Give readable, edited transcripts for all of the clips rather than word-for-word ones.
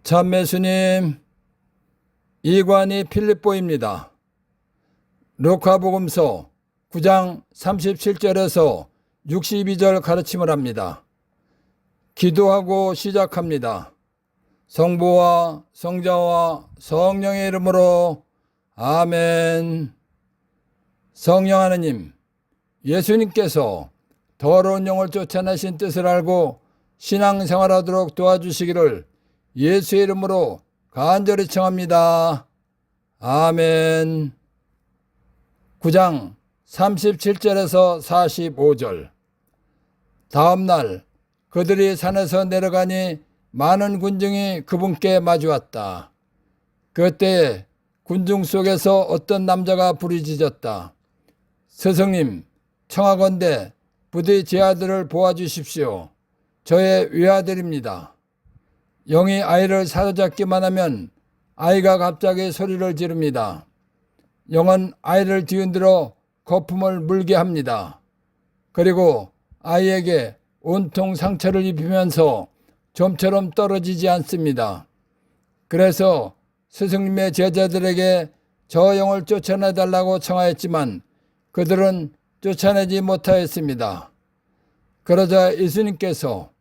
참매수님, 이관이 필립보입니다. 루카복음서 9장 37절에서 62절 가르침을 합니다. 기도하고 시작합니다. 성부와 성자와 성령의 이름으로 아멘. 성령 하느님, 예수님께서 더러운 영을 쫓아내신 뜻을 알고 신앙생활하도록 도와주시기를 예수의 이름으로 간절히 청합니다. 아멘. 9장 37절에서 45절. 다음날 그들이 산에서 내려가니 많은 군중이 그분께 마주왔다. 그때 군중 속에서 어떤 남자가 부르짖었다. 스승님, 청하건대 부디 제 아들을 보아주십시오. 저의 외아들입니다. 영이 아이를 사로잡기만 하면 아이가 갑자기 소리를 지릅니다. 영은 아이를 뒤흔들어 거품을 물게 합니다. 그리고 아이에게 온통 상처를 입히면서 좀처럼 떨어지지 않습니다. 그래서 스승님의 제자들에게 저 영을 쫓아내달라고 청하였지만 그들은 쫓아내지 못하였습니다. 그러자 예수님께서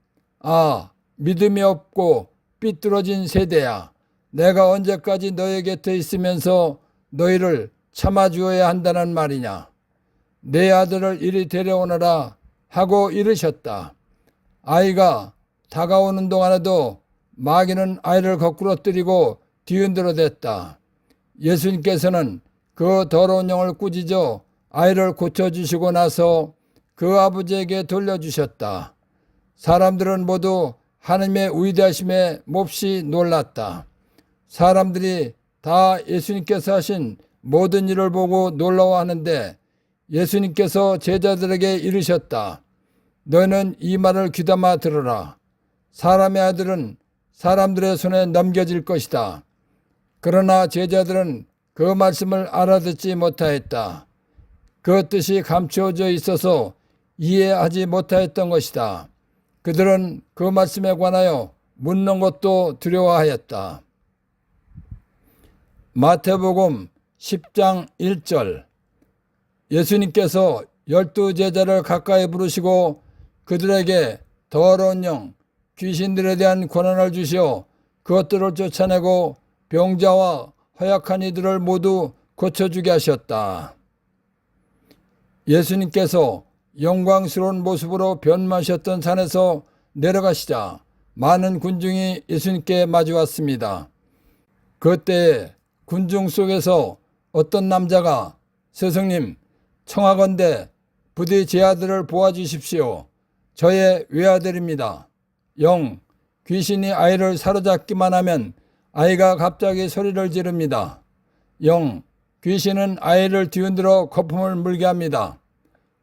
믿음이 없고 삐뚤어진 세대야, 내가 언제까지 너희 곁에 있으면서 너희를 참아주어야 한다는 말이냐. 내 아들을 이리 데려오너라 하고 이르셨다. 아이가 다가오는 동안에도 마귀는 아이를 거꾸로 뜨리고 뒤흔들어 댔다. 예수님께서는 그 더러운 영을 꾸짖어 아이를 고쳐주시고 나서 그 아버지에게 돌려주셨다. 사람들은 모두 하나님의 위대하심에 몹시 놀랐다. 사람들이 다 예수님께서 하신 모든 일을 보고 놀라워하는데 예수님께서 제자들에게 이르셨다. 너희는 이 말을 귀담아 들으라. 사람의 아들은 사람들의 손에 넘겨질 것이다. 그러나 제자들은 그 말씀을 알아듣지 못하였다. 그 뜻이 감추어져 있어서 이해하지 못하였던 것이다. 그들은 그 말씀에 관하여 묻는 것도 두려워하였다. 마태복음 10장 1절. 예수님께서 12 제자를 가까이 부르시고 그들에게 더러운 영, 귀신들에 대한 권한을 주시어 그것들을 쫓아내고 병자와 허약한 이들을 모두 고쳐주게 하셨다. 예수님께서 영광스러운 모습으로 변마하셨던 산에서 내려가시자 많은 군중이 예수님께 마주왔습니다. 그때 군중 속에서 어떤 남자가 스승님, 청하건대 부디 제 아들을 보아주십시오. 저의 외아들입니다. 귀신이 아이를 사로잡기만 하면 아이가 갑자기 소리를 지릅니다. 귀신은 아이를 뒤흔들어 거품을 물게 합니다.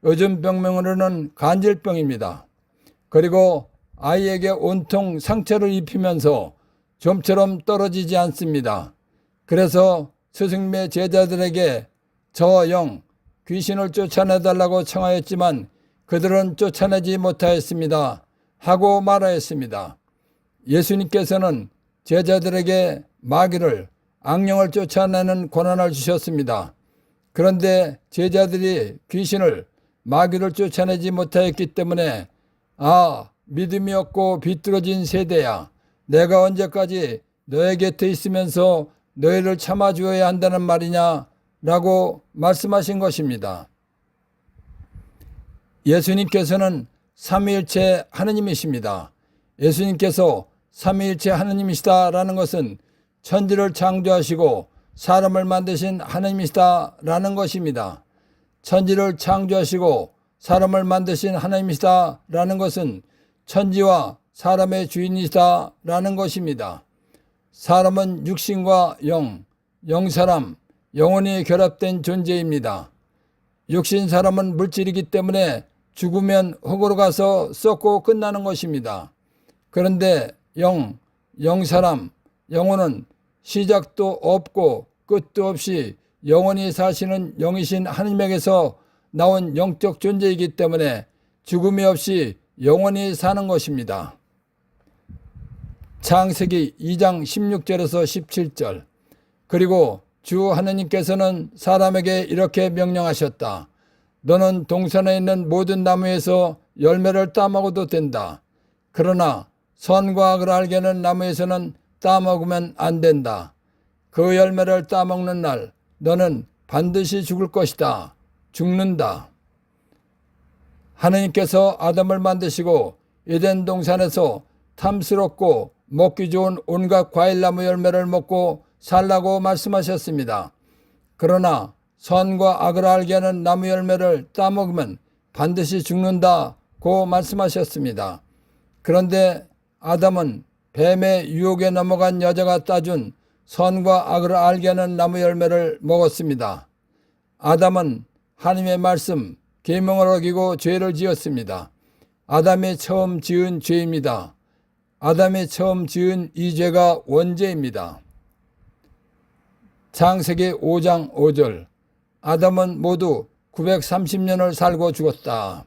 요즘 병명으로는 간질병입니다. 그리고 아이에게 온통 상처를 입히면서 좀처럼 떨어지지 않습니다. 그래서 스승님의 제자들에게 저 귀신을 쫓아내달라고 청하였지만 그들은 쫓아내지 못하였습니다. 하고 말하였습니다. 예수님께서는 제자들에게 마귀를, 악령을 쫓아내는 권한을 주셨습니다. 그런데 제자들이 귀신을, 마귀를 쫓아내지 못하였기 때문에 믿음이 없고 비뚤어진 세대야, 내가 언제까지 너희 곁에 있으면서 너희를 참아주어야 한다는 말이냐 라고 말씀하신 것입니다. 예수님께서는 삼위일체 하느님이십니다. 예수님께서 삼위일체 하느님이시다라는 것은 천지를 창조하시고 사람을 만드신 하느님이시다라는 것입니다. 천지를 창조하시고 사람을 만드신 하나님이시다라는 것은 천지와 사람의 주인이시다라는 것입니다. 사람은 육신과 영사람, 영혼이 결합된 존재입니다. 육신 사람은 물질이기 때문에 죽으면 흙으로 가서 썩고 끝나는 것입니다. 그런데 영사람, 영혼은 시작도 없고 끝도 없이 영원히 사시는 영이신 하느님에게서 나온 영적 존재이기 때문에 죽음이 없이 영원히 사는 것입니다. 창세기 2장 16절에서 17절. 그리고 주 하느님께서는 사람에게 이렇게 명령하셨다. 너는 동산에 있는 모든 나무에서 열매를 따먹어도 된다. 그러나 선과 악을 알게 하는 나무에서는 따먹으면 안 된다. 그 열매를 따먹는 날 너는 반드시 죽을 것이다. 죽는다. 하느님께서 아담을 만드시고 에덴 동산에서 탐스럽고 먹기 좋은 온갖 과일나무 열매를 먹고 살라고 말씀하셨습니다. 그러나 선과 악을 알게 하는 나무 열매를 따먹으면 반드시 죽는다고 말씀하셨습니다. 그런데 아담은 뱀의 유혹에 넘어간 여자가 따준 선과 악을 알게 하는 나무 열매를 먹었습니다. 아담은 하나님의 말씀, 계명을 어기고 죄를 지었습니다. 아담이 처음 지은 죄입니다. 아담이 처음 지은 이 죄가 원죄입니다. 창세기 5장 5절. 아담은 모두 930년을 살고 죽었다.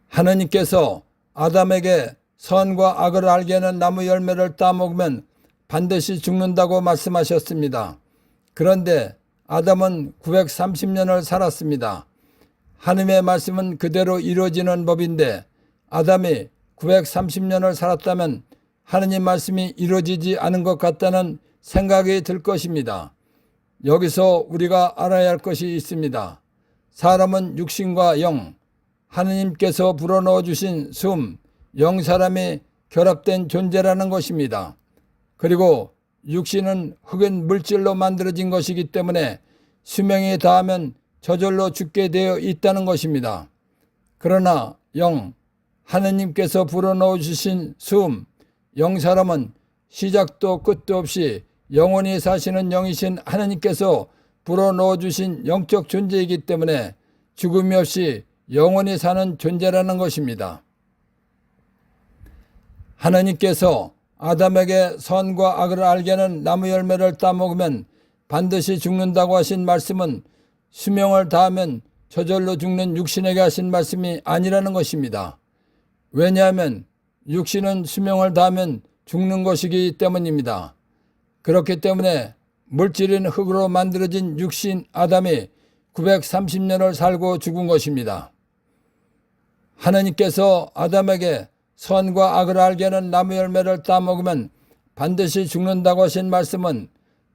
하느님께서 아담에게 선과 악을 알게 하는 나무 열매를 따먹으면 반드시 죽는다고 말씀하셨습니다. 그런데 아담은 930년을 살았습니다. 하느님의 말씀은 그대로 이루어지는 법인데 아담이 930년을 살았다면 하느님 말씀이 이루어지지 않은 것 같다는 생각이 들 것입니다. 여기서 우리가 알아야 할 것이 있습니다. 사람은 육신과 영, 하느님께서 불어넣어 주신 숨, 영사람이 결합된 존재라는 것입니다. 그리고 육신은 흙은 물질로 만들어진 것이기 때문에 수명이 다하면 저절로 죽게 되어 있다는 것입니다. 그러나 영, 하느님께서 불어넣어 주신 숨, 영사람은 시작도 끝도 없이 영원히 사시는 영이신 하느님께서 불어넣어 주신 영적 존재이기 때문에 죽음이 없이 영원히 사는 존재라는 것입니다. 하느님께서 아담에게 선과 악을 알게 하는 나무 열매를 따먹으면 반드시 죽는다고 하신 말씀은 수명을 다하면 저절로 죽는 육신에게 하신 말씀이 아니라는 것입니다. 왜냐하면 육신은 수명을 다하면 죽는 것이기 때문입니다. 그렇기 때문에 물질인 흙으로 만들어진 육신 아담이 930년을 살고 죽은 것입니다. 하느님께서 아담에게 선과 악을 알게 하는 나무 열매를 따먹으면 반드시 죽는다고 하신 말씀은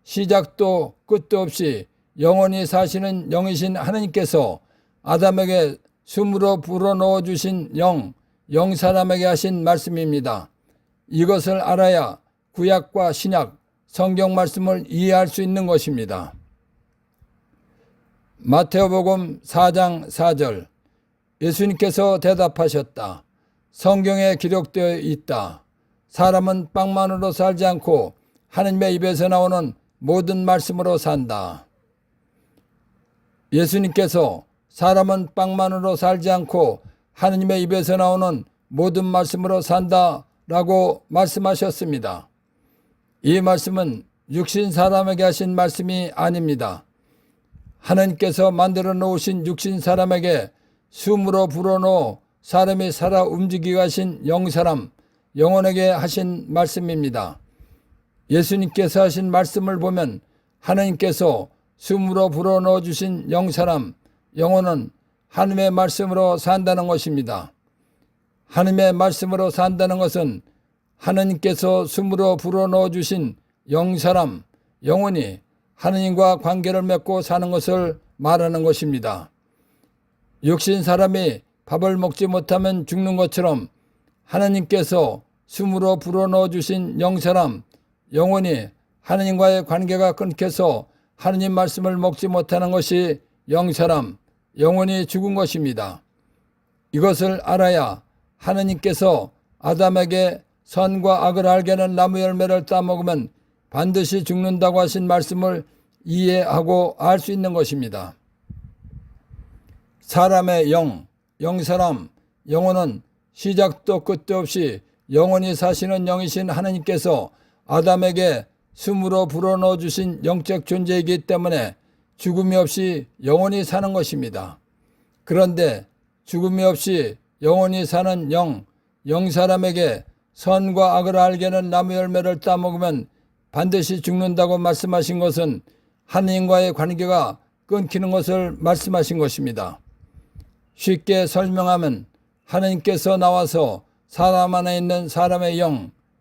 시작도 끝도 없이 영원히 사시는 영이신 하느님께서 아담에게 숨으로 불어넣어 주신 영사람에게 하신 말씀입니다. 이것을 알아야 구약과 신약, 성경 말씀을 이해할 수 있는 것입니다. 마태복음 4장 4절. 예수님께서 대답하셨다. 성경에 기록되어 있다. 사람은 빵만으로 살지 않고 하느님의 입에서 나오는 모든 말씀으로 산다. 예수님께서 사람은 빵만으로 살지 않고 하느님의 입에서 나오는 모든 말씀으로 산다라고 말씀하셨습니다. 이 말씀은 육신 사람에게 하신 말씀이 아닙니다. 하느님께서 만들어 놓으신 육신 사람에게 숨으로 불어넣어 사람이 살아 움직이게 하신 영사람, 영혼에게 하신 말씀입니다. 예수님께서 하신 말씀을 보면 하느님께서 숨으로 불어넣어 주신 영사람, 영혼은 하느님의 말씀으로 산다는 것입니다. 하느님의 말씀으로 산다는 것은 하느님께서 숨으로 불어넣어 주신 영사람, 영혼이 하느님과 관계를 맺고 사는 것을 말하는 것입니다. 육신 사람이 밥을 먹지 못하면 죽는 것처럼 하느님께서 숨으로 불어넣어 주신 영사람, 영혼이 하느님과의 관계가 끊겨서 하느님 말씀을 먹지 못하는 것이 영사람, 영혼이 죽은 것입니다. 이것을 알아야 하느님께서 아담에게 선과 악을 알게 하는 나무 열매를 따먹으면 반드시 죽는다고 하신 말씀을 이해하고 알 수 있는 것입니다. 사람의 영사람, 영혼은 시작도 끝도 없이 영원히 사시는 영이신 하느님께서 아담에게 숨으로 불어넣어 주신 영적 존재이기 때문에 죽음이 없이 영원히 사는 것입니다. 그런데 죽음이 없이 영원히 사는 영사람에게 선과 악을 알게 하는 나무 열매를 따먹으면 반드시 죽는다고 말씀하신 것은 하나님과의 관계가 끊기는 것을 말씀하신 것입니다. 쉽게 설명하면 하나님께서 나와서 사람 안에 있는 사람의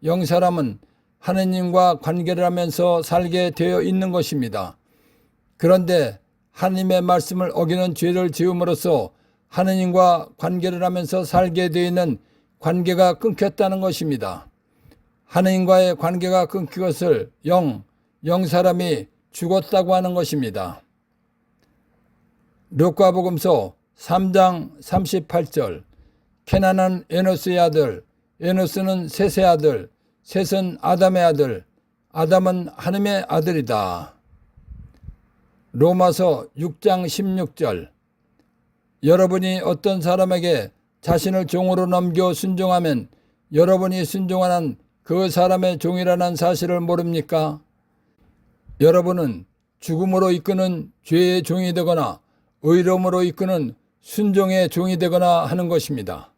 영사람은 하나님과 관계를 하면서 살게 되어 있는 것입니다. 그런데 하나님의 말씀을 어기는 죄를 지음으로써 하나님과 관계를 하면서 살게 되어 있는 관계가 끊겼다는 것입니다. 하나님과의 관계가 끊긴 것을 영사람이 죽었다고 하는 것입니다. 루카복음서 3장 38절 케나는 에노스의 아들, 에노스는 셋의 아들, 셋은 아담의 아들, 아담은 하나님의 아들이다. 로마서 6장 16절 여러분이 어떤 사람에게 자신을 종으로 넘겨 순종하면 여러분이 순종하는 그 사람의 종이라는 사실을 모릅니까? 여러분은 죽음으로 이끄는 죄의 종이 되거나 의로움으로 이끄는 순종의 종이 되거나 하는 것입니다.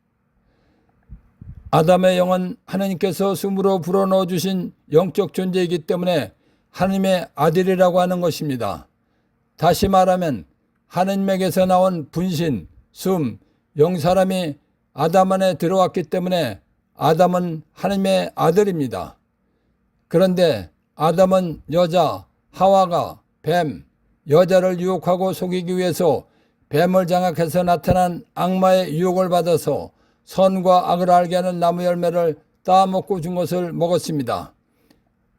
아담의 영은 하나님께서 숨으로 불어넣어 주신 영적 존재이기 때문에 하나님의 아들이라고 하는 것입니다. 다시 말하면 하나님에게서 나온 분신, 영사람이 아담 안에 들어왔기 때문에 아담은 하나님의 아들입니다. 그런데 아담은 여자, 하와가 여자를 유혹하고 속이기 위해서 뱀을 장악해서 나타난 악마의 유혹을 받아서 선과 악을 알게 하는 나무 열매를 따먹고 준 것을 먹었습니다.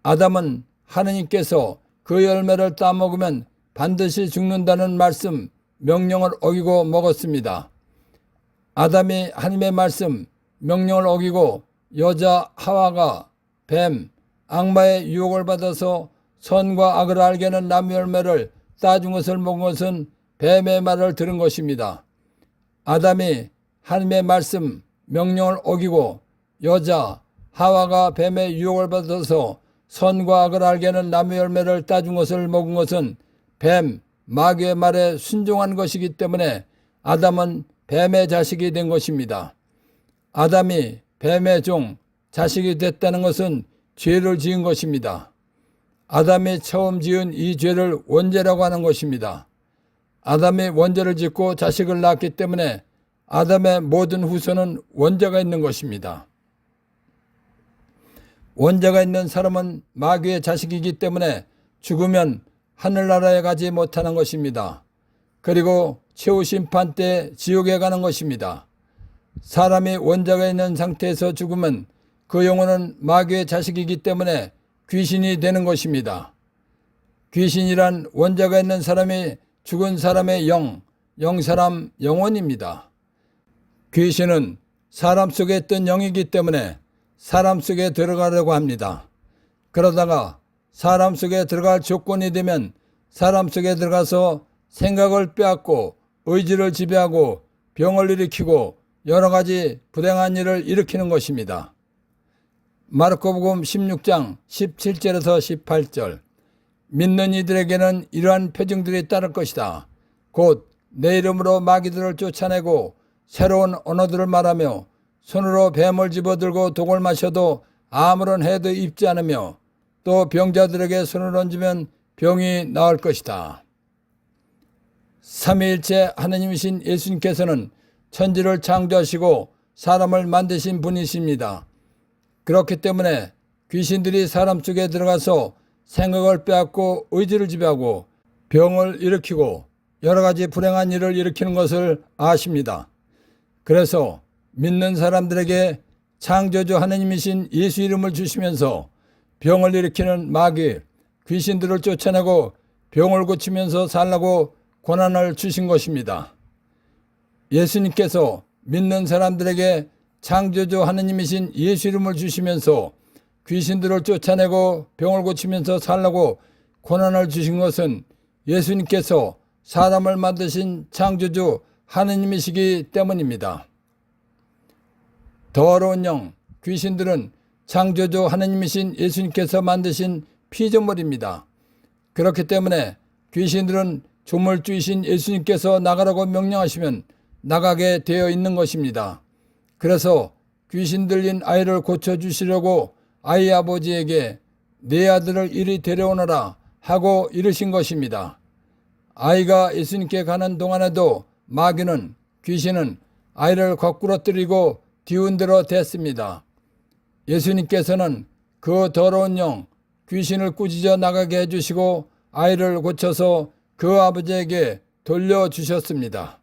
아담은 하나님께서 그 열매를 따먹으면 반드시 죽는다는 말씀, 명령을 어기고 먹었습니다. 아담이 하나님의 말씀, 명령을 어기고 여자 하와가 악마의 유혹을 받아서 선과 악을 알게 하는 나무 열매를 따준 것을 먹은 것은 뱀의 말을 들은 것입니다. 아담이 하나님의 말씀, 명령을 어기고 여자 하와가 뱀의 유혹을 받아서 선과 악을 알게 하는 나무 열매를 따준 것을 먹은 것은 마귀의 말에 순종한 것이기 때문에 아담은 뱀의 자식이 된 것입니다. 아담이 뱀의 자식이 됐다는 것은 죄를 지은 것입니다. 아담이 처음 지은 이 죄를 원죄라고 하는 것입니다. 아담이 원죄를 짓고 자식을 낳았기 때문에 아담의 모든 후손은 원죄가 있는 것입니다. 원죄가 있는 사람은 마귀의 자식이기 때문에 죽으면 하늘나라에 가지 못하는 것입니다. 그리고 최후 심판 때 지옥에 가는 것입니다. 사람이 원죄가 있는 상태에서 죽으면 그 영혼은 마귀의 자식이기 때문에 귀신이 되는 것입니다. 귀신이란 원죄가 있는 사람이 죽은 사람의 영사람 영혼입니다. 귀신은 사람 속에 있던 영이기 때문에 사람 속에 들어가려고 합니다. 그러다가 사람 속에 들어갈 조건이 되면 사람 속에 들어가서 생각을 빼앗고 의지를 지배하고 병을 일으키고 여러 가지 불행한 일을 일으키는 것입니다. 마르코복음 16장 17절에서 18절 믿는 이들에게는 이러한 표징들이 따를 것이다. 곧 내 이름으로 마귀들을 쫓아내고 새로운 언어들을 말하며 손으로 뱀을 집어들고 독을 마셔도 아무런 해도 입지 않으며 또 병자들에게 손을 얹으면 병이 나을 것이다. 삼위일체 하나님이신 예수님께서는 천지를 창조하시고 사람을 만드신 분이십니다. 그렇기 때문에 귀신들이 사람 속에 들어가서 생각을 빼앗고 의지를 지배하고 병을 일으키고 여러 가지 불행한 일을 일으키는 것을 아십니다. 그래서 믿는 사람들에게 창조주 하나님이신 예수 이름을 주시면서 병을 일으키는 마귀, 귀신들을 쫓아내고 병을 고치면서 살라고 권한을 주신 것입니다. 예수님께서 믿는 사람들에게 창조주 하나님이신 예수 이름을 주시면서 귀신들을 쫓아내고 병을 고치면서 살라고 권한을 주신 것은 예수님께서 사람을 만드신 창조주 하나님이시기 때문입니다. 더러운 영, 귀신들은 창조주 하나님이신 예수님께서 만드신 피조물입니다. 그렇기 때문에 귀신들은 조물주이신 예수님께서 나가라고 명령하시면 나가게 되어 있는 것입니다. 그래서 귀신 들린 아이를 고쳐주시려고 아이 아버지에게 내 아들을 이리 데려오너라 하고 이르신 것입니다. 아이가 예수님께 가는 동안에도 마귀는, 귀신은 아이를 거꾸러뜨리고 뒤흔들어 댔습니다. 예수님께서는 그 더러운 영, 귀신을 꾸짖어 나가게 해주시고 아이를 고쳐서 그 아버지에게 돌려주셨습니다.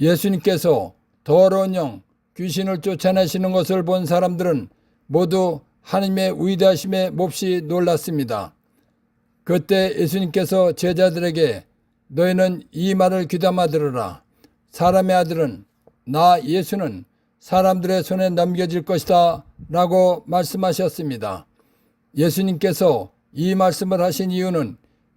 예수님께서 더러운 영, 귀신을 쫓아내시는 것을 본 사람들은 모두 하나님의 위대하심에 몹시 놀랐습니다. 그때 예수님께서 제자들에게 너희는 이 말을 귀담아 들으라. 사람의 아들은, 나 예수는 사람들의 손에 넘겨질 것이다 라고 말씀하셨습니다. 예수님께서 이 말씀을 하신 이유는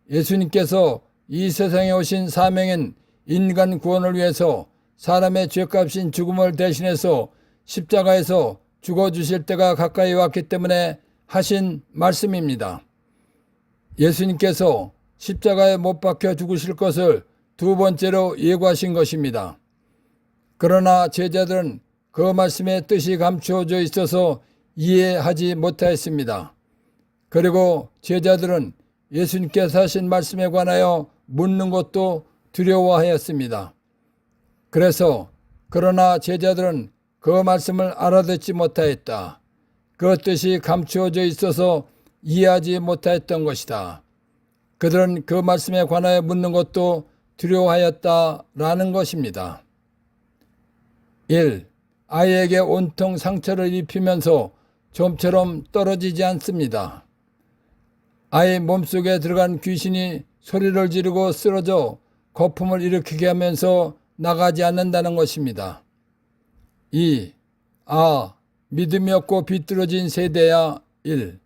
예수님께서 이 세상에 오신 사명인 인간 구원을 위해서 사람의 죄값인 죽음을 대신해서 십자가에서 죽어주실 때가 가까이 왔기 때문에 하신 말씀입니다. 예수님께서 십자가에 못 박혀 죽으실 것을 두 번째로 예고하신 것입니다. 그러나 제자들은 그 말씀의 뜻이 감추어져 있어서 이해하지 못하였습니다. 그리고 제자들은 예수님께서 하신 말씀에 관하여 묻는 것도 두려워하였습니다. 그러나 제자들은 그 말씀을 알아듣지 못하였다. 그 뜻이 감추어져 있어서 이해하지 못하였던 것이다. 그들은 그 말씀에 관하여 묻는 것도 두려워하였다라는 것입니다. 1. 아이에게 온통 상처를 입히면서 좀처럼 떨어지지 않습니다. 아이 몸속에 들어간 귀신이 소리를 지르고 쓰러져 거품을 일으키게 하면서 나가지 않는다는 것입니다. 2. 믿음이 없고 비뚤어진 세대야. 1.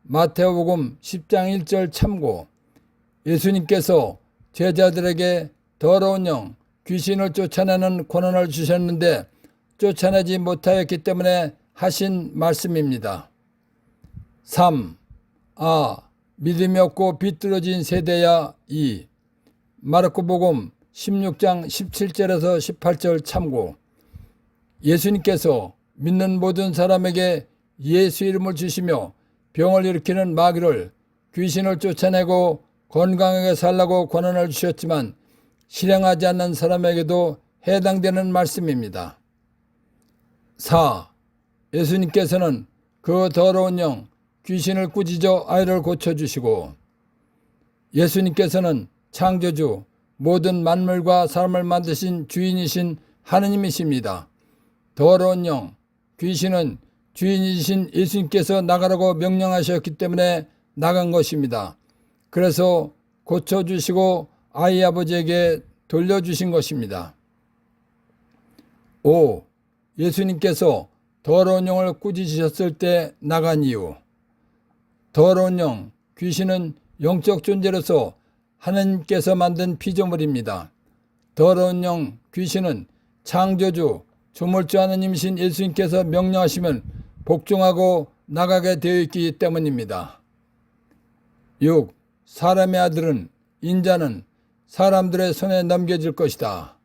마태복음 10장 1절 참고. 예수님께서 제자들에게 더러운 영, 귀신을 쫓아내는 권한을 주셨는데 쫓아내지 못하였기 때문에 하신 말씀입니다. 3. 믿음이 없고 비뚤어진 세대야. 2. 마르코복음 16장 17절에서 18절 참고. 예수님께서 믿는 모든 사람에게 예수 이름을 주시며 병을 일으키는 마귀를, 귀신을 쫓아내고 건강하게 살라고 권한을 주셨지만 실행하지 않는 사람에게도 해당되는 말씀입니다. 4. 예수님께서는 그 더러운 영, 귀신을 꾸짖어 아이를 고쳐주시고, 예수님께서는 창조주, 모든 만물과 사람을 만드신 주인이신 하느님이십니다. 더러운 영, 귀신은 주인이신 예수님께서 나가라고 명령하셨기 때문에 나간 것입니다. 그래서 고쳐주시고 아이 아버지에게 돌려주신 것입니다. 5. 예수님께서 더러운 영을 꾸짖으셨을 때 나간 이유. 더러운 영, 귀신은 영적 존재로서 하나님께서 만든 피조물입니다. 더러운 영, 귀신은 창조주, 조물주 하나님이신 예수님께서 명령하시면 복종하고 나가게 되어 있기 때문입니다. 6. 사람의 아들은, 인자는 사람들의 손에 넘겨질 것이다.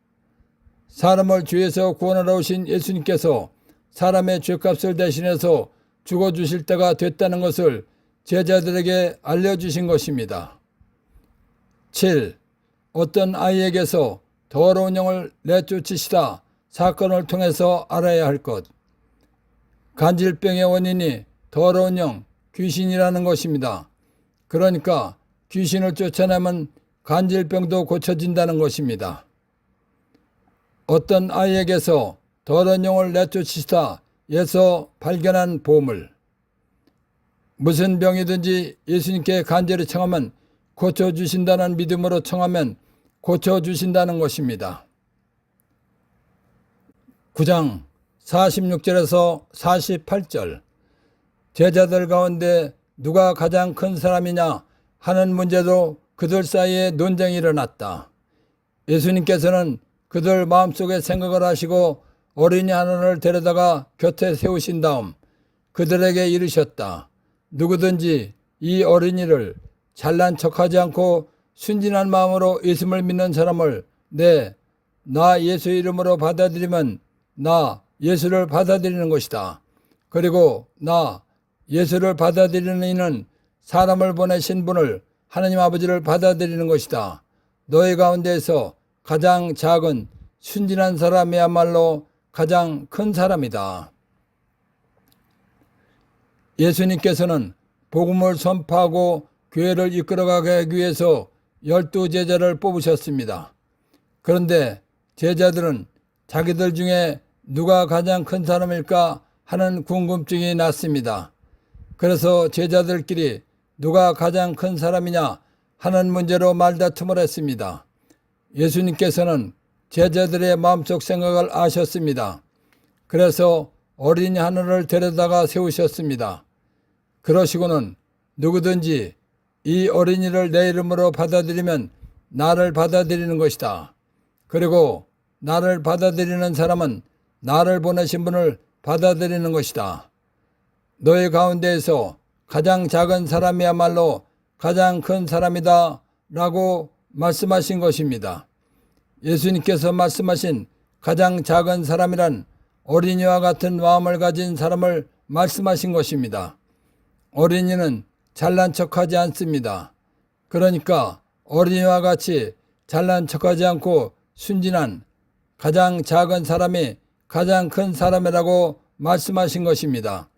사람을 죄에서 구원하러 오신 예수님께서 사람의 죄값을 대신해서 죽어주실 때가 됐다는 것을 제자들에게 알려주신 것입니다. 7. 어떤 아이에게서 더러운 영을 내쫓으시다 사건을 통해서 알아야 할 것. 간질병의 원인이 더러운 영, 귀신이라는 것입니다. 그러니까 귀신을 쫓아내면 간질병도 고쳐진다는 것입니다. 어떤 아이에게서 더러운 영을 내쫓으시다 에서 발견한 보물. 무슨 병이든지 예수님께 간절히 청하면 고쳐주신다는 믿음으로 청하면 고쳐주신다는 것입니다. 9장 46절에서 48절. 제자들 가운데 누가 가장 큰 사람이냐 하는 문제도 그들 사이에 논쟁이 일어났다. 예수님께서는 그들 마음속에 생각을 하시고 어린이 하나를 데려다가 곁에 세우신 다음 그들에게 이르셨다. 누구든지 이 어린이를 잘난 척하지 않고 순진한 마음으로 예수를 믿는 사람을 나 예수 이름으로 받아들이면 나 예수를 받아들이는 것이다. 그리고 나 예수를 받아들이는 이는 사람을 보내신 분을 하나님 아버지를 받아들이는 것이다. 너희 가운데에서 가장 작은 순진한 사람이야말로 가장 큰 사람이다. 예수님께서는 복음을 선포하고 교회를 이끌어가게 하기 위해서 12제자를 뽑으셨습니다. 그런데 제자들은 자기들 중에 누가 가장 큰 사람일까 하는 궁금증이 났습니다. 그래서 제자들끼리 누가 가장 큰 사람이냐 하는 문제로 말다툼을 했습니다. 예수님께서는 제자들의 마음속 생각을 아셨습니다. 그래서 어린이 하나를 데려다가 세우셨습니다. 그러시고는 누구든지 이 어린이를 내 이름으로 받아들이면 나를 받아들이는 것이다. 그리고 나를 받아들이는 사람은 나를 보내신 분을 받아들이는 것이다. 너희 가운데에서 가장 작은 사람이야말로 가장 큰 사람이다 라고 말씀하신 것입니다. 예수님께서 말씀하신 가장 작은 사람이란 어린이와 같은 마음을 가진 사람을 말씀하신 것입니다. 어린이는 잘난 척하지 않습니다. 그러니까 어린이와 같이 잘난 척하지 않고 순진한 가장 작은 사람이 가장 큰 사람이라고 말씀하신 것입니다.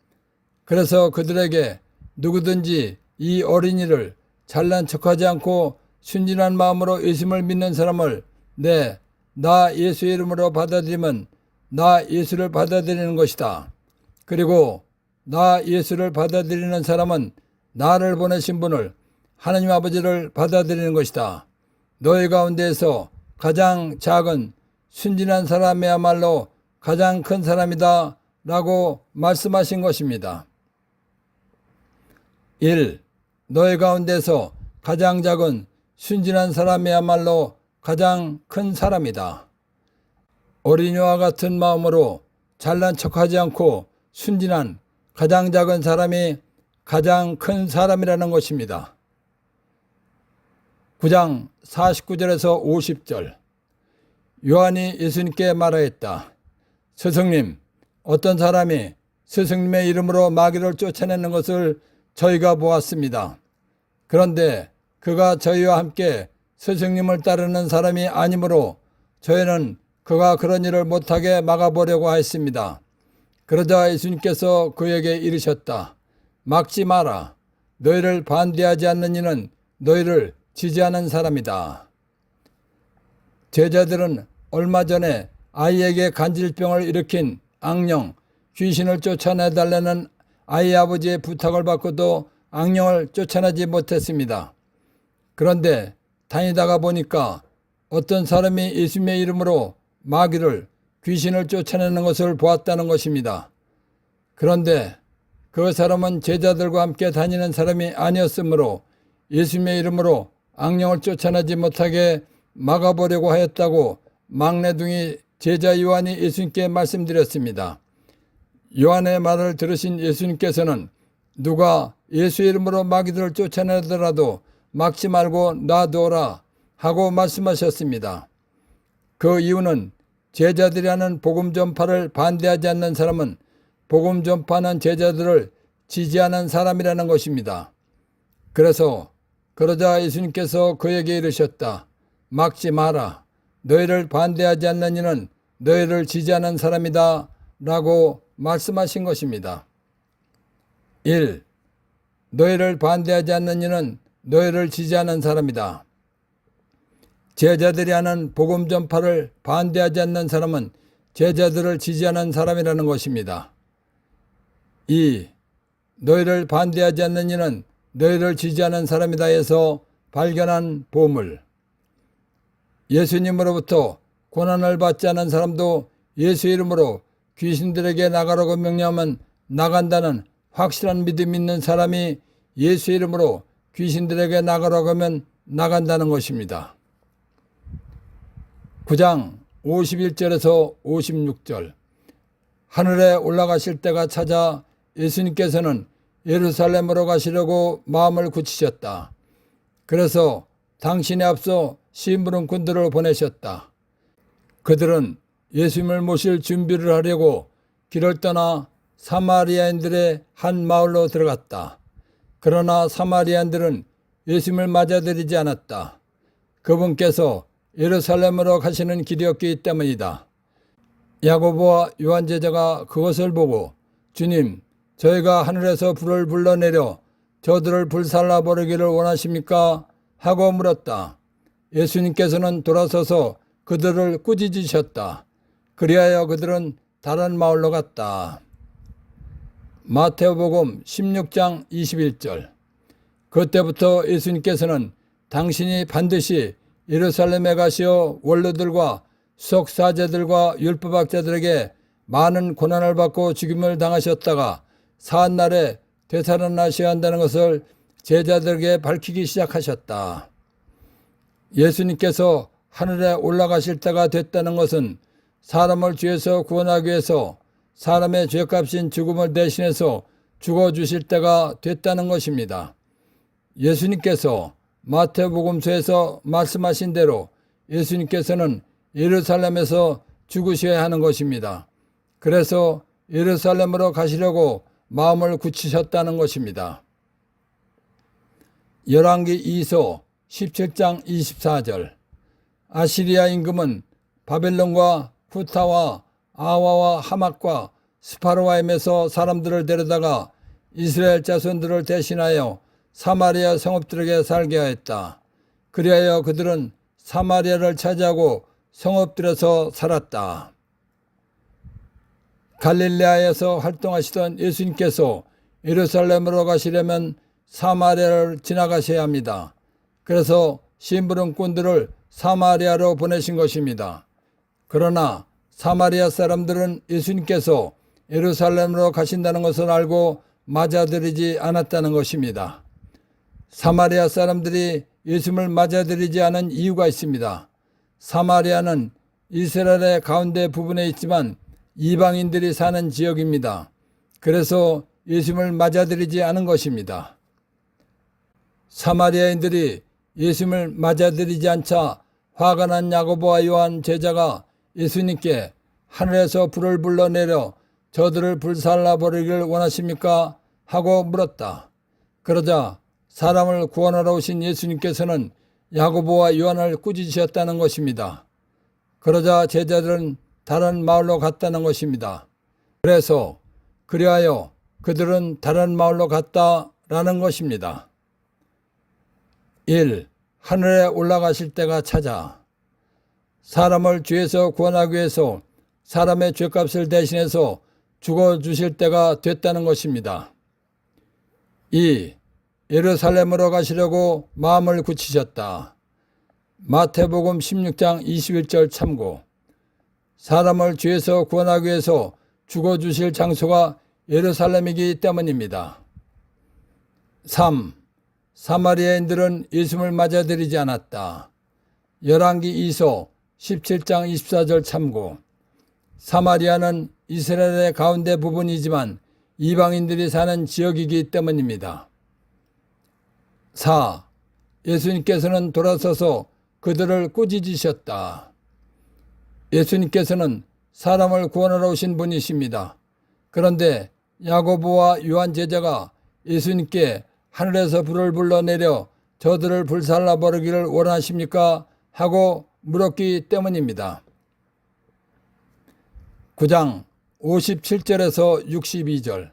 그래서 그들에게 누구든지 이 어린이를 잘난 척하지 않고 순진한 마음으로 예수님을 믿는 사람을 나 예수의 이름으로 받아들이면 나 예수를 받아들이는 것이다. 그리고 나 예수를 받아들이는 사람은 나를 보내신 분을 하나님 아버지를 받아들이는 것이다. 너희 가운데에서 가장 작은 순진한 사람이야말로 가장 큰 사람이다 라고 말씀하신 것입니다. 1. 너희 가운데서 가장 작은 순진한 사람이야말로 가장 큰 사람이다. 어린이와 같은 마음으로 잘난 척하지 않고 순진한 가장 작은 사람이 가장 큰 사람이라는 것입니다. 9장 49절에서 50절. 요한이 예수님께 말하였다. 스승님, 어떤 사람이 스승님의 이름으로 마귀를 쫓아내는 것을 저희가 보았습니다. 그런데 그가 저희와 함께 스승님을 따르는 사람이 아니므로 저희는 그가 그런 일을 못하게 막아보려고 하였습니다. 그러자 예수님께서 그에게 이르셨다. 막지 마라. 너희를 반대하지 않는 이는 너희를 지지하는 사람이다. 제자들은 얼마 전에 아이에게 간질병을 일으킨 악령, 귀신을 쫓아내달라는 아이 아버지의 부탁을 받고도 악령을 쫓아내지 못했습니다. 그런데 다니다가 보니까 어떤 사람이 예수님의 이름으로 마귀를, 귀신을 쫓아내는 것을 보았다는 것입니다. 그런데 그 사람은 제자들과 함께 다니는 사람이 아니었으므로 예수님의 이름으로 악령을 쫓아내지 못하게 막아보려고 하였다고 막내둥이 제자 요한이 예수님께 말씀드렸습니다. 요한의 말을 들으신 예수님께서는 누가 예수의 이름으로 마귀들을 쫓아내더라도 막지 말고 놔두어라 하고 말씀하셨습니다. 그 이유는 제자들이 하는 복음 전파를 반대하지 않는 사람은 복음 전파하는 제자들을 지지하는 사람이라는 것입니다. 그러자 예수님께서 그에게 이르셨다. 막지 마라. 너희를 반대하지 않는 이는 너희를 지지하는 사람이다 라고 말씀하신 것입니다. 1. 너희를 반대하지 않는 이는 너희를 지지하는 사람이다. 제자들이 하는 복음 전파를 반대하지 않는 사람은 제자들을 지지하는 사람이라는 것입니다. 2. 너희를 반대하지 않는 이는 너희를 지지하는 사람이다 해서 발견한 보물. 예수님으로부터 고난을 받지 않은 사람도 예수 이름으로 귀신들에게 나가라고 명령하면 나간다는 확실한 믿음 있는 사람이 예수 이름으로 귀신들에게 나가라고 하면 나간다는 것입니다. 9장 51절에서 56절. 하늘에 올라가실 때가 찾아 예수님께서는 예루살렘으로 가시려고 마음을 굳히셨다. 그래서 당신에 앞서 심부름 군들을 보내셨다. 그들은 예수님을 모실 준비를 하려고 길을 떠나 사마리아인들의 한 마을로 들어갔다. 그러나 사마리아인들은 예수님을 맞아들이지 않았다. 그분께서 예루살렘으로 가시는 길이었기 때문이다. 야고보와 요한 제자가 그것을 보고 주님, 저희가 하늘에서 불을 불러내려 저들을 불살라 버리기를 원하십니까? 하고 물었다. 예수님께서는 돌아서서 그들을 꾸짖으셨다. 그리하여 그들은 다른 마을로 갔다. 마태복음 16장 21절. 그때부터 예수님께서는 당신이 반드시 예루살렘에 가시어 원로들과 수석사제들과 율법학자들에게 많은 고난을 받고 죽임을 당하셨다가 사한날에 되살아나셔야 한다는 것을 제자들에게 밝히기 시작하셨다. 예수님께서 하늘에 올라가실 때가 됐다는 것은 사람을 죄에서 구원하기 위해서 사람의 죄값인 죽음을 대신해서 죽어주실 때가 됐다는 것입니다. 예수님께서 마태복음서에서 말씀하신 대로 예수님께서는 예루살렘에서 죽으셔야 하는 것입니다. 그래서 예루살렘으로 가시려고 마음을 굳히셨다는 것입니다. 열왕기 2서 17장 24절. 아시리아 임금은 바벨론과 후타와 아와와 하맛과 스파르와임에서 사람들을 데려다가 이스라엘 자손들을 대신하여 사마리아 성읍들에게 살게 하였다. 그리하여 그들은 사마리아를 차지하고 성읍들에서 살았다. 갈릴레아에서 활동하시던 예수님께서 예루살렘으로 가시려면 사마리아를 지나가셔야 합니다. 그래서 심부름꾼들을 사마리아로 보내신 것입니다. 그러나 사마리아 사람들은 예수님께서 예루살렘으로 가신다는 것을 알고 맞아들이지 않았다는 것입니다. 사마리아 사람들이 예수님을 맞아들이지 않은 이유가 있습니다. 사마리아는 이스라엘의 가운데 부분에 있지만 이방인들이 사는 지역입니다. 그래서 예수님을 맞아들이지 않은 것입니다. 사마리아인들이 예수님을 맞아들이지 않자 화가 난 야고보와 요한 제자가 예수님께 하늘에서 불을 불러내려 저들을 불살라 버리기를 원하십니까? 하고 물었다. 그러자 사람을 구원하러 오신 예수님께서는 야고보와 요한을 꾸짖으셨다는 것입니다. 그러자 제자들은 다른 마을로 갔다는 것입니다. 그리하여 그들은 다른 마을로 갔다라는 것입니다. 1. 하늘에 올라가실 때가 찾아. 사람을 죄에서 구원하기 위해서 사람의 죄값을 대신해서 죽어주실 때가 됐다는 것입니다. 2. 예루살렘으로 가시려고 마음을 굳히셨다. 마태복음 16장 21절 참고. 사람을 죄에서 구원하기 위해서 죽어주실 장소가 예루살렘이기 때문입니다. 3. 사마리아인들은 예수님을 맞아들이지 않았다. 열왕기 2서 17장 24절 참고. 사마리아는 이스라엘의 가운데 부분이지만 이방인들이 사는 지역이기 때문입니다. 4. 예수님께서는 돌아서서 그들을 꾸짖으셨다. 예수님께서는 사람을 구원하러 오신 분이십니다. 그런데 야고보와 요한 제자가 예수님께 하늘에서 불을 불러내려 저들을 불살라 버리기를 원하십니까? 하고 물었기 때문입니다. 9장 57절에서 62절.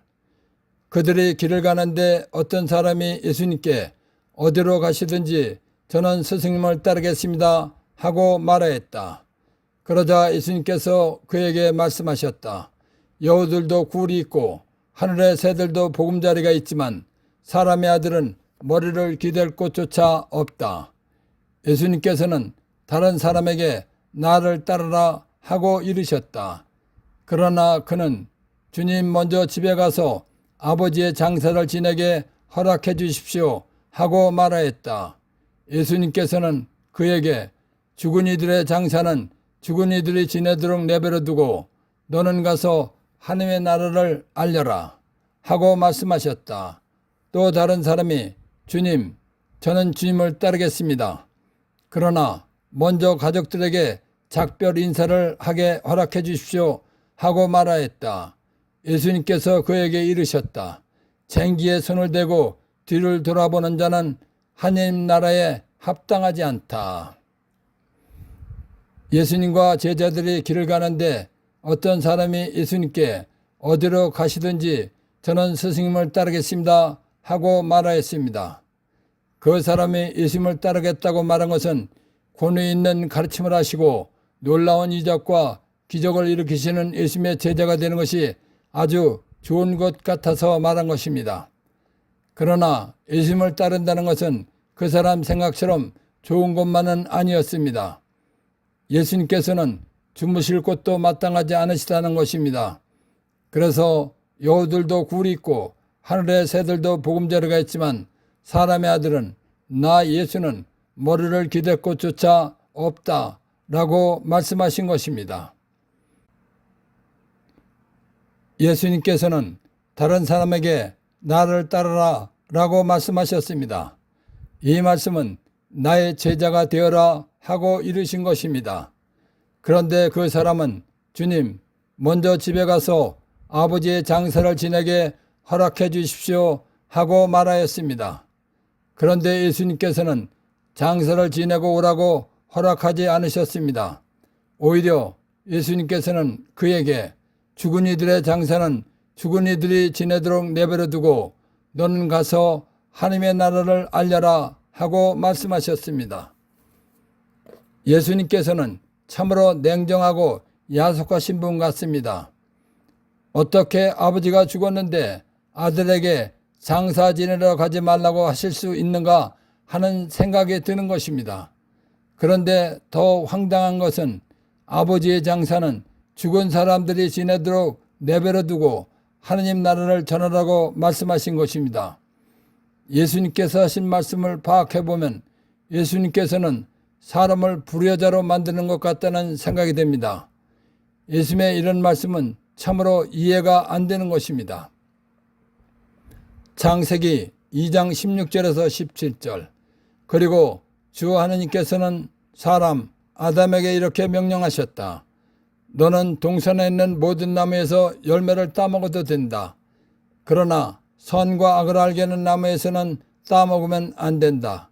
그들이 길을 가는데 어떤 사람이 예수님께 어디로 가시든지 저는 스승님을 따르겠습니다 하고 말하였다. 그러자 예수님께서 그에게 말씀하셨다. 여우들도 굴이 있고 하늘의 새들도 보금자리가 있지만 사람의 아들은 머리를 기댈 곳조차 없다. 예수님께서는 다른 사람에게 나를 따르라 하고 이르셨다. 그러나 그는 주님 먼저 집에 가서 아버지의 장사를 지내게 허락해 주십시오 하고 말하였다. 예수님께서는 그에게 죽은 이들의 장사는 죽은 이들이 지내도록 내버려 두고 너는 가서 하나님의 나라를 알려라 하고 말씀하셨다. 또 다른 사람이 주님, 저는 주님을 따르겠습니다. 그러나 먼저 가족들에게 작별 인사를 하게 허락해 주십시오 하고 말하였다. 예수님께서 그에게 이르셨다. 쟁기에 손을 대고 뒤를 돌아보는 자는 하나님 나라에 합당하지 않다. 예수님과 제자들이 길을 가는데 어떤 사람이 예수님께 어디로 가시든지 저는 스승님을 따르겠습니다 하고 말하였습니다. 그 사람이 예수님을 따르겠다고 말한 것은 권위 있는 가르침을 하시고 놀라운 이적과 기적을 일으키시는 예수님의 제자가 되는 것이 아주 좋은 것 같아서 말한 것입니다. 그러나 예수님을 따른다는 것은 그 사람 생각처럼 좋은 것만은 아니었습니다. 예수님께서는 주무실 곳도 마땅하지 않으시다는 것입니다. 그래서 여우들도 굴이 있고 하늘의 새들도 보금자리가 있지만 사람의 아들은 나 예수는 머리를 기댈 곳조차 없다 라고 말씀하신 것입니다. 예수님께서는 다른 사람에게 나를 따르라 라고 말씀하셨습니다. 이 말씀은 나의 제자가 되어라 하고 이르신 것입니다. 그런데 그 사람은 주님, 먼저 집에 가서 아버지의 장사를 지내게 허락해 주십시오 하고 말하였습니다. 그런데 예수님께서는 장사를 지내고 오라고 허락하지 않으셨습니다. 오히려 예수님께서는 그에게 죽은 이들의 장사는 죽은 이들이 지내도록 내버려 두고 너는 가서 하나님의 나라를 알려라 하고 말씀하셨습니다. 예수님께서는 참으로 냉정하고 야속하신 분 같습니다. 어떻게 아버지가 죽었는데 아들에게 장사 지내러 가지 말라고 하실 수 있는가 하는 생각이 드는 것입니다. 그런데 더 황당한 것은 아버지의 장사는 죽은 사람들이 지내도록 내버려 두고 하느님 나라를 전하라고 말씀하신 것입니다. 예수님께서 하신 말씀을 파악해보면 예수님께서는 사람을 불효자로 만드는 것 같다는 생각이 됩니다. 예수님의 이런 말씀은 참으로 이해가 안 되는 것입니다. 창세기 2장 16절에서 17절 그리고 주 하느님께서는 사람 아담에게 이렇게 명령하셨다. 너는 동산에 있는 모든 나무에서 열매를 따먹어도 된다. 그러나 선과 악을 알게 하는 나무에서는 따먹으면 안 된다.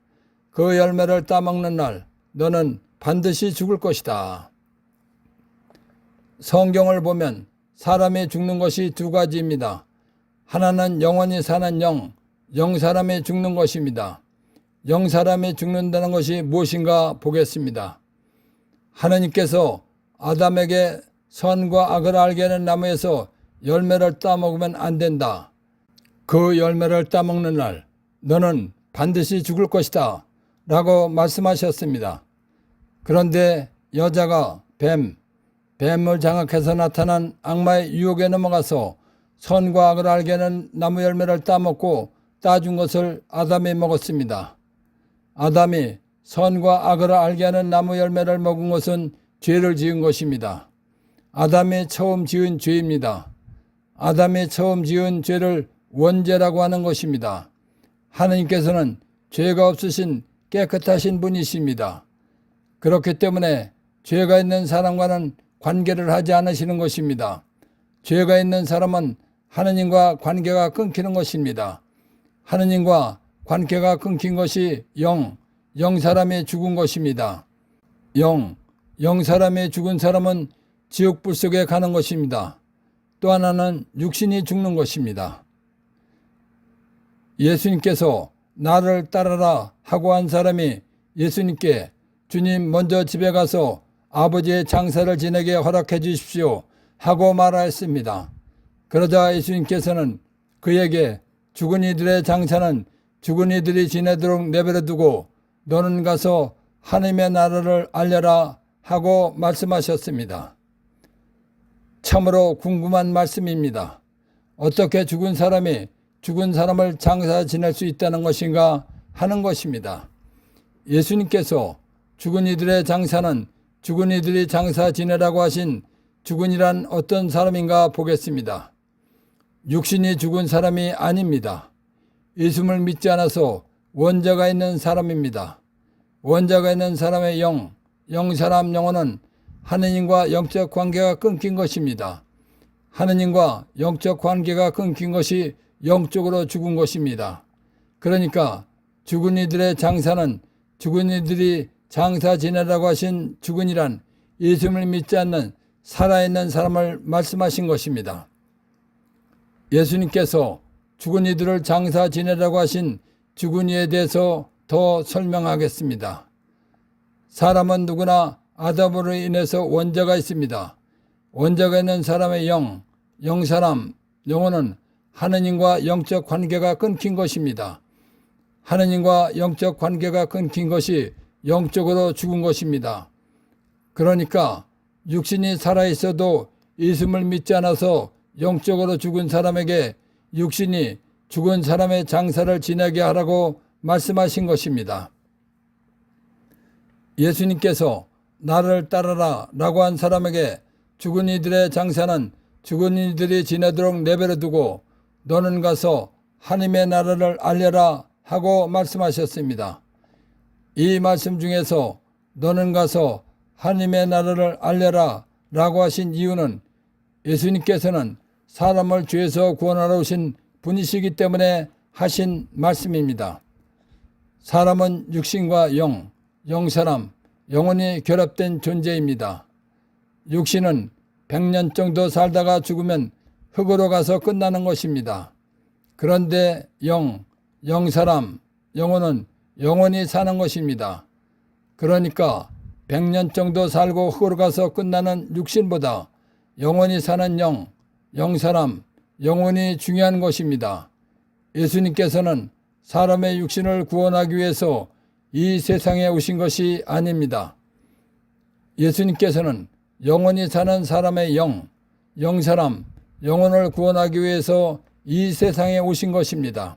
그 열매를 따먹는 날 너는 반드시 죽을 것이다. 성경을 보면 사람이 죽는 것이 두 가지입니다. 하나는 영원히 사는 영 사람이 죽는 것입니다. 영 사람이 죽는다는 것이 무엇인가 보겠습니다. 하나님께서 아담에게 선과 악을 알게 하는 나무에서 열매를 따먹으면 안 된다. 그 열매를 따먹는 날 너는 반드시 죽을 것이다 라고 말씀하셨습니다. 그런데 여자가 뱀을 장악해서 나타난 악마의 유혹에 넘어가서 선과 악을 알게 하는 나무 열매를 따먹고 따준 것을 아담이 먹었습니다. 아담이 선과 악을 알게 하는 나무 열매를 먹은 것은 죄를 지은 것입니다. 아담이 처음 지은 죄입니다. 아담이 처음 지은 죄를 원죄라고 하는 것입니다. 하느님께서는 죄가 없으신 깨끗하신 분이십니다. 그렇기 때문에 죄가 있는 사람과는 관계를 하지 않으시는 것입니다. 죄가 있는 사람은 하느님과 관계가 끊기는 것입니다. 하느님과 관계가 끊긴 것이 영 사람이 죽은 것입니다. 영 사람이 죽은 사람은 지옥불 속에 가는 것입니다. 또 하나는 육신이 죽는 것입니다. 예수님께서 나를 따르라 하고 한 사람이 예수님께 주님 먼저 집에 가서 아버지의 장사를 지내게 허락해 주십시오 하고 말하였습니다. 그러자 예수님께서는 그에게 죽은 이들의 장사는 죽은 이들이 지내도록 내버려 두고 너는 가서 하나님의 나라를 알려라 하고 말씀하셨습니다. 참으로 궁금한 말씀입니다. 어떻게 죽은 사람이 죽은 사람을 장사 지낼 수 있다는 것인가 하는 것입니다. 예수님께서 죽은 이들의 장사는 죽은 이들이 장사 지내라고 하신 죽은이란 어떤 사람인가 보겠습니다. 육신이 죽은 사람이 아닙니다. 예수를 믿지 않아서 원자가 있는 사람입니다. 원자가 있는 사람의 영 사람 영혼은 하느님과 영적 관계가 끊긴 것입니다. 하느님과 영적 관계가 끊긴 것이 영적으로 죽은 것입니다. 그러니까 죽은 이들의 장사는 죽은 이들이 장사 지내라고 하신 죽은이란 예수님을 믿지 않는 살아있는 사람을 말씀하신 것입니다. 예수님께서 죽은 이들을 장사 지내라고 하신 죽은 이에 대해서 더 설명하겠습니다. 사람은 누구나 아담으로 인해서 원죄가 있습니다. 원죄가 있는 사람의 영사람, 영혼은 하느님과 영적 관계가 끊긴 것입니다. 하느님과 영적 관계가 끊긴 것이 영적으로 죽은 것입니다. 그러니까 육신이 살아있어도 예수님을 믿지 않아서 영적으로 죽은 사람에게 육신이 죽은 사람의 장사를 지내게 하라고 말씀하신 것입니다. 예수님께서 나를 따르라 라고 한 사람에게 죽은 이들의 장사는 죽은 이들이 지내도록 내버려 두고 너는 가서 하나님의 나라를 알려라 하고 말씀하셨습니다. 이 말씀 중에서 너는 가서 하나님의 나라를 알려라 라고 하신 이유는 예수님께서는 사람을 죄에서 구원하러 오신 분이시기 때문에 하신 말씀입니다. 사람은 육신과 영사람, 영혼이 결합된 존재입니다. 육신은 100년 정도 살다가 죽으면 흙으로 가서 끝나는 것입니다. 그런데 영사람, 영혼은 영원히 사는 것입니다. 그러니까 100년 정도 살고 흙으로 가서 끝나는 육신보다 영원히 사는 영사람, 영혼이 중요한 것입니다. 예수님께서는 사람의 육신을 구원하기 위해서 이 세상에 오신 것이 아닙니다. 예수님께서는 영원히 사는 사람의 영사람, 영혼을 구원하기 위해서 이 세상에 오신 것입니다.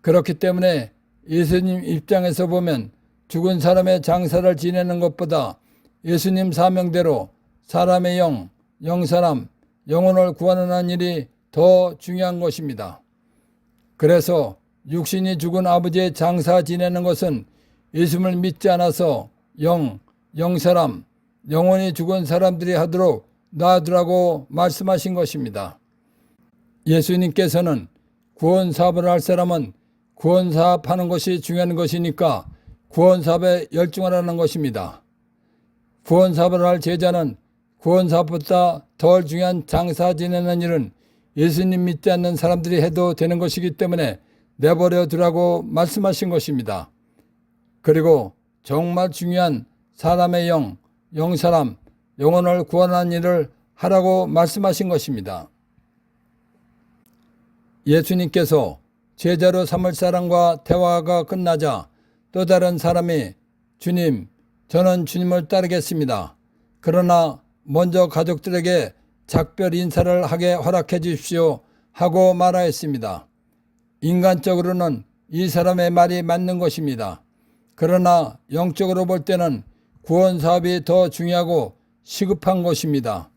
그렇기 때문에 예수님 입장에서 보면 죽은 사람의 장사를 지내는 것보다 예수님 사명대로 사람의 영사람, 영혼을 구하는 일이 더 중요한 것입니다. 그래서 육신이 죽은 아버지의 장사 지내는 것은 예수님을 믿지 않아서 영사람, 영혼이 죽은 사람들이 하도록 놔두라고 말씀하신 것입니다. 예수님께서는 구원사업을 할 사람은 구원사업하는 것이 중요한 것이니까 구원사업에 열중하라는 것입니다. 구원사업을 할 제자는 구원사업보다 덜 중요한 장사 지내는 일은 예수님 믿지 않는 사람들이 해도 되는 것이기 때문에 내버려 두라고 말씀하신 것입니다. 그리고 정말 중요한 사람의 영사람, 영혼을 구원하는 일을 하라고 말씀하신 것입니다. 예수님께서 제자로 삼을 사람과 대화가 끝나자 또 다른 사람이 주님, 저는 주님을 따르겠습니다. 그러나 먼저 가족들에게 작별 인사를 하게 허락해 주십시오 하고 말하였습니다. 인간적으로는 이 사람의 말이 맞는 것입니다. 그러나 영적으로 볼 때는 구원 사업이 더 중요하고 시급한 것입니다.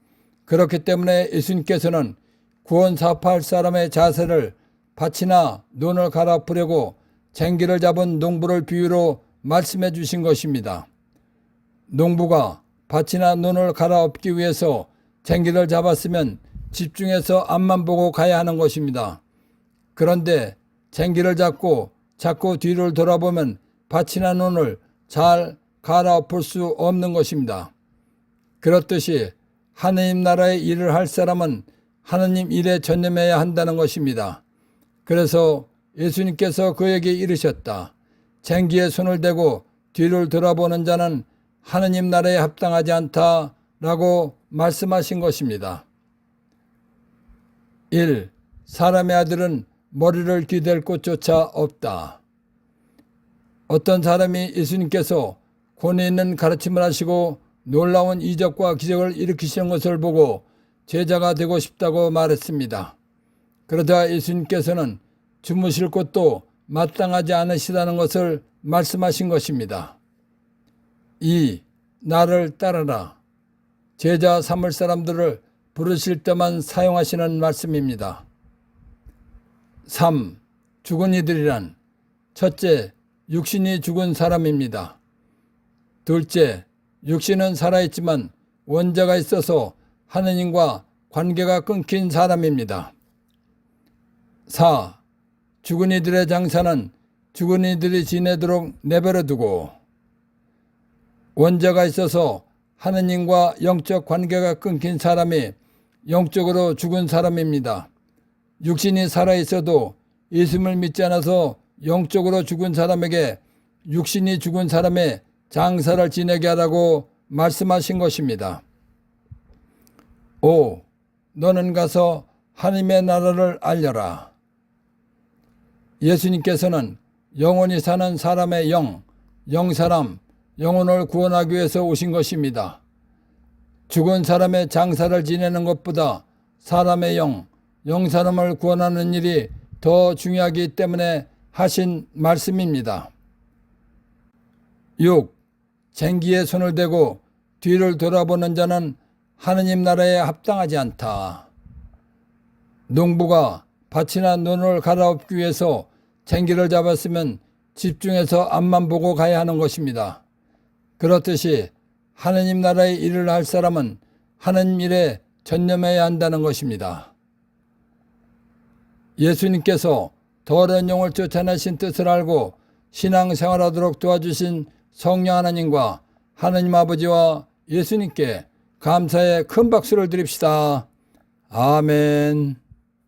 그렇기 때문에 예수님께서는 구원 사업할 사람의 자세를 밭이나 논을 갈아엎으려고 쟁기를 잡은 농부를 비유로 말씀해 주신 것입니다. 농부가 밭이나 논을 갈아엎기 위해서 쟁기를 잡았으면 집중해서 앞만 보고 가야 하는 것입니다. 그런데 쟁기를 잡고 자꾸 뒤를 돌아보면 밭이나 논을 잘 갈아엎을 수 없는 것입니다. 그렇듯이 하느님 나라의 일을 할 사람은 하느님 일에 전념해야 한다는 것입니다. 그래서 예수님께서 그에게 이르셨다. 쟁기에 손을 대고 뒤를 돌아보는 자는 하느님 나라에 합당하지 않다라고 말씀하신 것입니다. 1. 사람의 아들은 머리를 기댈 곳조차 없다. 어떤 사람이 예수님께서 권위 있는 가르침을 하시고 놀라운 이적과 기적을 일으키시는 것을 보고 제자가 되고 싶다고 말했습니다. 그러자 예수님께서는 주무실 곳도 마땅하지 않으시다는 것을 말씀하신 것입니다. 2. 나를 따르라. 제자 삼을 사람들을 부르실 때만 사용하시는 말씀입니다. 3. 죽은 이들이란 첫째, 육신이 죽은 사람입니다. 둘째, 육신은 살아있지만 원죄가 있어서 하느님과 관계가 끊긴 사람입니다. 4. 죽은 이들의 장사는 죽은 이들이 지내도록 내버려 두고 원죄가 있어서 하느님과 영적 관계가 끊긴 사람이 영적으로 죽은 사람입니다. 육신이 살아있어도 예수님을 믿지 않아서 영적으로 죽은 사람에게 육신이 죽은 사람의 장사를 지내게 하라고 말씀하신 것입니다. 5. 너는 가서 하나님의 나라를 알려라. 예수님께서는 영원히 사는 사람의 영사람, 영혼을 구원하기 위해서 오신 것입니다. 죽은 사람의 장사를 지내는 것보다 사람의 영사람을 구원하는 일이 더 중요하기 때문에 하신 말씀입니다. 6. 쟁기에 손을 대고 뒤를 돌아보는 자는 하느님 나라에 합당하지 않다. 농부가 밭이나 논을 갈아엎기 위해서 쟁기를 잡았으면 집중해서 앞만 보고 가야 하는 것입니다. 그렇듯이 하느님 나라의 일을 할 사람은 하느님 일에 전념해야 한다는 것입니다. 예수님께서 더 어려운 영을 쫓아내신 뜻을 알고 신앙생활하도록 도와주신 성령 하나님과 하느님 아버지와 예수님께 감사의 큰 박수를 드립시다. 아멘.